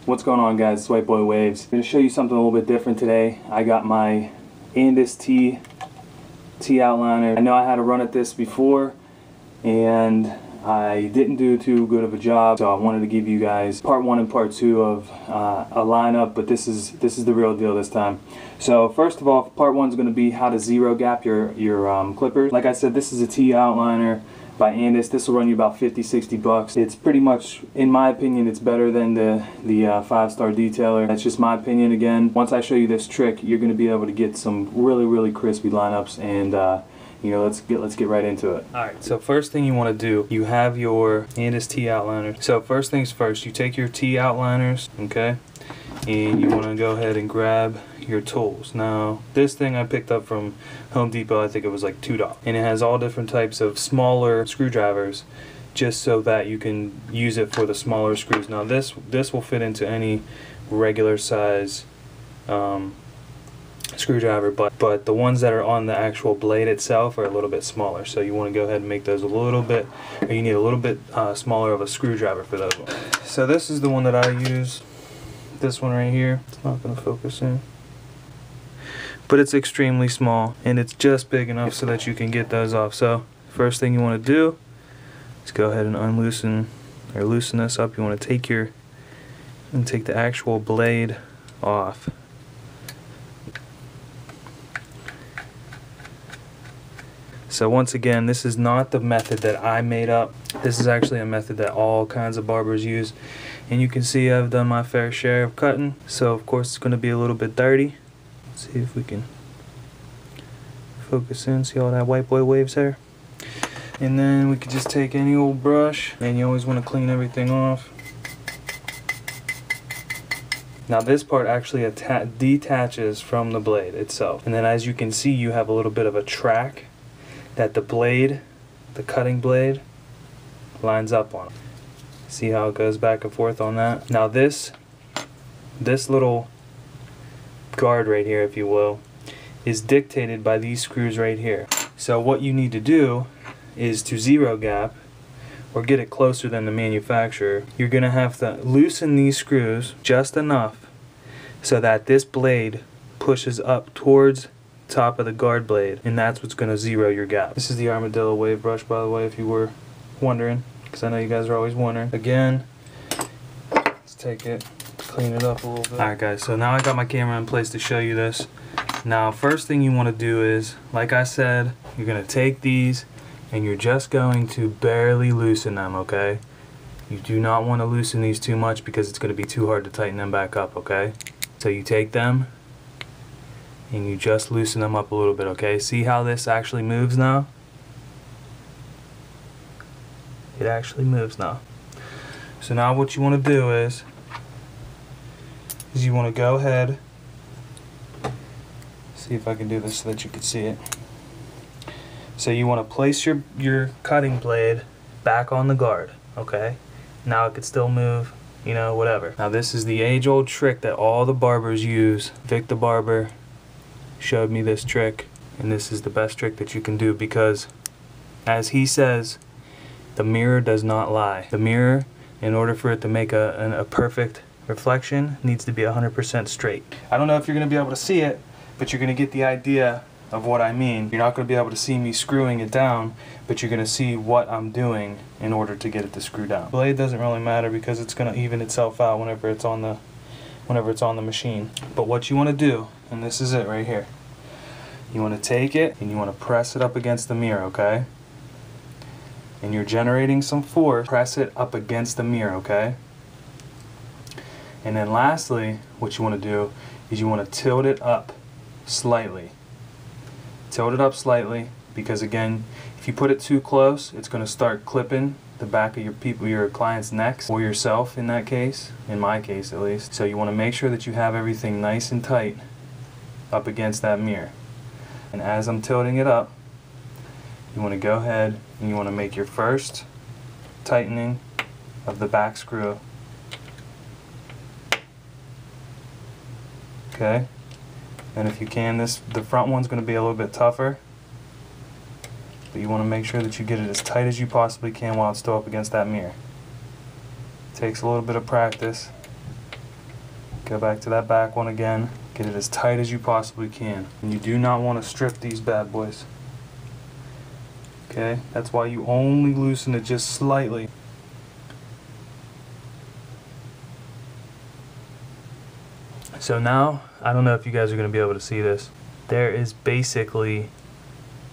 What's going on, guys? It's White Boy Waves. I'm going to show you something a little bit different today. I got my Andis T Outliner. I know I had a run at this before and I didn't do too good of a job, so I wanted to give you guys part 1 and part 2 of a lineup, but this is the real deal this time. So first of all, part 1 is going to be how to zero gap your clippers. Like I said, this is a T Outliner by Andis. This will run you about 50-60 bucks. It's pretty much, in my opinion, it's better than the 5-star detailer. That's just my opinion. Again, once I show you this trick, you're going to be able to get some really crispy lineups, and you know, let's get right into it. Alright, so first thing you want to do, you have your Andis T Outliner. So first things first, you take your T Outliners, okay, and you want to go ahead and grab your tools. Now, this thing I picked up from Home Depot. I think it was like $2, and it has all different types of smaller screwdrivers, just so that you can use it for the smaller screws. Now, this will fit into any regular size screwdriver, but the ones that are on the actual blade itself are a little bit smaller. So you want to go ahead and make those a little bit, or you need a little bit smaller of a screwdriver for those ones. So this is the one that I use. This one right here. It's not going to focus in, but it's extremely small and it's just big enough so that you can get those off. So first thing you want to do is go ahead and unloosen or loosen this up. You want to take the actual blade off. So once again, this is not the method that I made up. This is actually a method that all kinds of barbers use, and you can see I've done my fair share of cutting, so of course it's going to be a little bit dirty. Let's see if we can focus in. See all that white boy waves there? And then we could just take any old brush, and you always want to clean everything off. Now this part actually detaches from the blade itself, and then as you can see, you have a little bit of a track that the blade, the cutting blade, lines up on. See how it goes back and forth on that? Now this little guard right here, if you will, is dictated by these screws right here. So what you need to do is to zero gap or get it closer than the manufacturer. You're gonna have to loosen these screws just enough so that this blade pushes up towards top of the guard blade, and that's what's going to zero your gap. This is the Armadillo wave brush, by the way, if you were wondering, because I know you guys are always wondering. Again, let's take it, clean it up a little bit. Alright guys, so now I got my camera in place to show you this. Now first thing you want to do is, like I said, you're going to take these and you're just going to barely loosen them, okay? You do not want to loosen these too much because it's going to be too hard to tighten them back up, okay? So you take them and you just loosen them up a little bit, okay? See how this actually moves now? It actually moves now. So now what you want to do is you want to go ahead, see if I can do this so that you can see it. So you want to place your cutting blade back on the guard, okay? Now it could still move, you know, whatever. Now this is the age-old trick that all the barbers use. Vick the Barber showed me this trick, and this is the best trick that you can do, because as he says, the mirror does not lie. The mirror, in order for it to make a perfect reflection, needs to be 100% straight. I don't know if you're going to be able to see it, but you're going to get the idea of what I mean. You're not going to be able to see me screwing it down, but you're going to see what I'm doing in order to get it to screw down. Blade doesn't really matter because it's going to even itself out whenever it's on the machine. But what you want to do, and this is it right here, you want to take it and you want to press it up against the mirror, okay? And you're generating some force. Press it up against the mirror, okay? And then lastly, what you want to do is you want to tilt it up slightly. Tilt it up slightly, because again, if you put it too close, it's going to start clipping the back of your client's necks, or yourself in that case, in my case at least. So you want to make sure that you have everything nice and tight up against that mirror. And as I'm tilting it up, you want to go ahead and you want to make your first tightening of the back screw. Okay? And if you can, the front one's going to be a little bit tougher, but you want to make sure that you get it as tight as you possibly can while it's still up against that mirror. It takes a little bit of practice, Go back to that back one again. Get it as tight as you possibly can. And you do not want to strip these bad boys. Okay, that's why you only loosen it just slightly. So now, I don't know if you guys are going to be able to see this. There is basically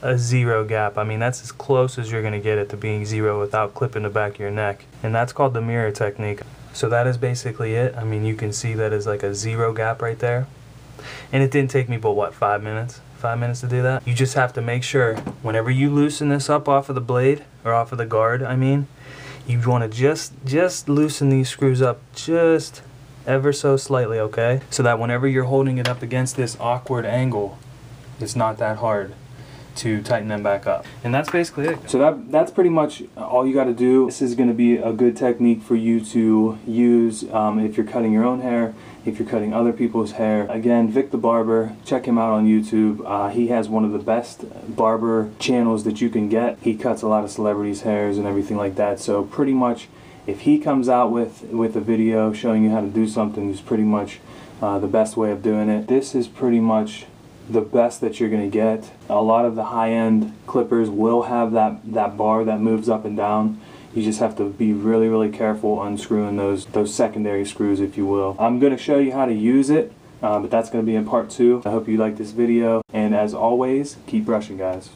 a zero gap. I mean, that's as close as you're going to get it to being zero without clipping the back of your neck. And that's called the mirror technique. So that is basically it. I mean, you can see that is like a zero gap right there. And it didn't take me but what, 5 minutes? 5 minutes to do that? You just have to make sure whenever you loosen this up off of the blade, or off of the guard, I mean, you want to just loosen these screws up just ever so slightly, okay? So that whenever you're holding it up against this awkward angle, it's not that hard to tighten them back up. And that's basically it. So that's pretty much all you got to do. This is going to be a good technique for you to use if you're cutting your own hair, if you're cutting other people's hair. Again, Vick the Barber, check him out on YouTube. He has one of the best barber channels that you can get. He cuts a lot of celebrities' hairs and everything like that. So pretty much if he comes out with a video showing you how to do something, is pretty much the best way of doing it. This is pretty much the best that you're going to get. A lot of the high-end clippers will have that bar that moves up and down. You just have to be really, really careful unscrewing those secondary screws, if you will. I'm going to show you how to use it, but that's going to be in part 2. I hope you like this video, and as always, keep brushing, guys.